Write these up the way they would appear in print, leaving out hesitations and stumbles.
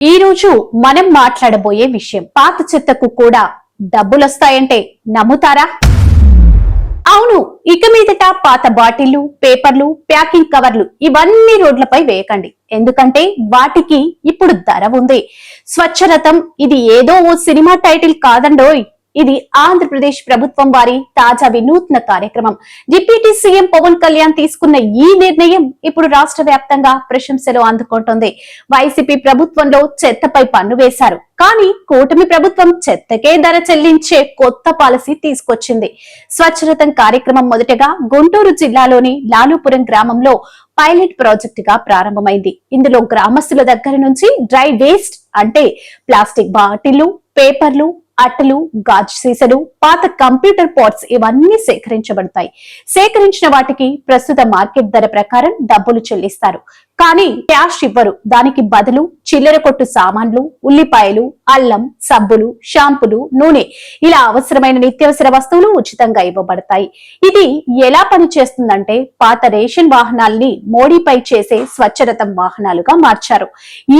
ఈ రోజు మనం మాట్లాడబోయే విషయం పాత చెత్తకు కూడా డబ్బులొస్తాయంటే నమ్ముతారా? అవును, ఇక మీదట పాత బాటిళ్లు, పేపర్లు, ప్యాకింగ్ కవర్లు ఇవన్నీ రోడ్లపై వేయకండి. ఎందుకంటే వాటికి ఇప్పుడు ధర ఉంది. స్వచ్ఛరథం ఇది ఏదో ఓ సినిమా టైటిల్ కాదండోయ్. ఇది ఆంధ్రప్రదేశ్ ప్రభుత్వం వారి తాజా వినూత్న కార్యక్రమం. డిప్యూటీ సీఎం పవన్ కళ్యాణ్ తీసుకున్న ఈ నిర్ణయం ఇప్పుడు రాష్ట్ర వ్యాప్తంగా ప్రశంసలు అందుకుంటోంది. వైసీపీ ప్రభుత్వంలో చెత్తపై పన్ను వేశారు, కానీ కూటమి ప్రభుత్వం చెత్తకే ధర చెల్లించే కొత్త పాలసీ తీసుకొచ్చింది. స్వచ్ఛరథం కార్యక్రమం మొదటగా గుంటూరు జిల్లాలోని లాలుపురం గ్రామంలో పైలట్ ప్రాజెక్ట్ గా ప్రారంభమైంది. ఇందులో గ్రామస్తుల దగ్గర నుంచి డ్రై వేస్ట్ అంటే ప్లాస్టిక్ బాటిళ్లు, పేపర్లు, అట్టలు, గాజు సీసలు, పాత కంప్యూటర్ పార్ట్స్ ఇవన్నీ సేకరించబడతాయి. సేకరించిన వాటికి ప్రస్తుత మార్కెట్ ధర ప్రకారం డబ్బులు చెల్లిస్తారు, కానీ క్యాష్ ఇవ్వరు. దానికి బదులు చిల్లర కొట్టు సామాన్లు, ఉల్లిపాయలు, అల్లం, సబ్బులు, షాంపులు, నూనె ఇలా అవసరమైన నిత్యావసర వస్తువులు ఉచితంగా ఇవ్వబడతాయి. ఇది ఎలా పనిచేస్తుందంటే పాత రేషన్ వాహనాల్ని మోడీపై చేసే స్వచ్ఛరథం వాహనాలుగా మార్చారు.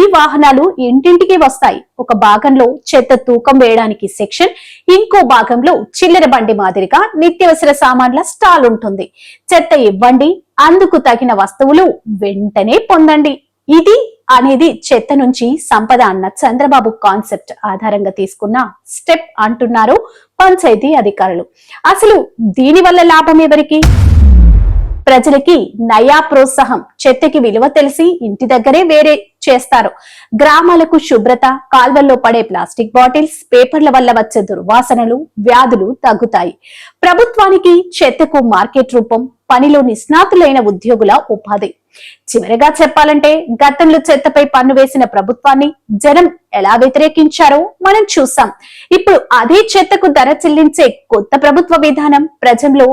ఈ వాహనాలు ఇంటింటికి వస్తాయి. ఒక భాగంలో చెత్త తూకం వేయడానికి సెక్షన్, ఇంకో భాగంలో చిల్లర బండి మాదిరిగా నిత్యావసర సామాన్ల స్టాల్ ఉంటుంది. చెత్త ఇవ్వండి, అందుకు తగిన వస్తువులు వెంటనే పొందండి. ఇది అనేది చెత్త నుంచి సంపద అన్న చంద్రబాబు కాన్సెప్ట్ ఆధారంగా తీసుకున్న స్టెప్ అంటున్నారు పంచాయతీ అధికారులు. అసలు దీని వల్ల లాభం ఎవరికి? ప్రజలకి నయా ప్రోత్సాహం. చెత్తకి విలువ తెలిసి ఇంటి దగ్గరే వేరే చేస్తారు. గ్రామాలకు శుభ్రత, కాల్వల్లో పడే ప్లాస్టిక్ బాటిల్స్, పేపర్ల వల్ల వచ్చే దుర్వాసనలు, వ్యాధులు తగ్గుతాయి. ప్రభుత్వానికి చెత్తకు మార్కెట్ రూపం, పనిలో నిష్ణాతులైన ఉద్యోగుల ఉపాధి. చివరిగా చెప్పాలంటే గతంలో చెత్తపై పన్ను వేసిన ప్రభుత్వాన్ని జనం ఎలా వ్యతిరేకించారో మనం చూసాం. ఇప్పుడు అదే చెత్తకు ధర చెల్లించే కొత్త ప్రభుత్వ విధానం ప్రజల్లో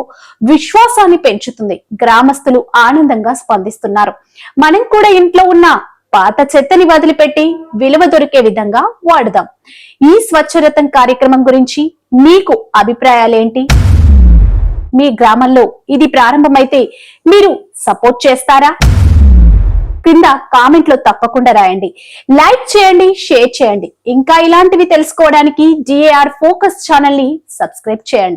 విశ్వాసాన్ని పెంచుతుంది. గ్రామస్తులు ఆనందంగా స్పందిస్తున్నారు. మనం కూడా ఇంట్లో ఉన్న పాత చెత్తని వదిలిపెట్టి విలువ దొరికే విధంగా వాడుదాం. ఈ స్వచ్ఛరథం కార్యక్రమం గురించి మీకు అభిప్రాయాలేంటి? మీ గ్రామంలో ఇది ప్రారంభమైతే మీరు సపోర్ట్ చేస్తారా? కింద కామెంట్ లో తప్పకుండా రాయండి. లైక్ చేయండి, షేర్ చేయండి. ఇంకా ఇలాంటివి తెలుసుకోవడానికి DAR ఫోకస్ ఛానల్ ని సబ్స్క్రైబ్ చేయండి.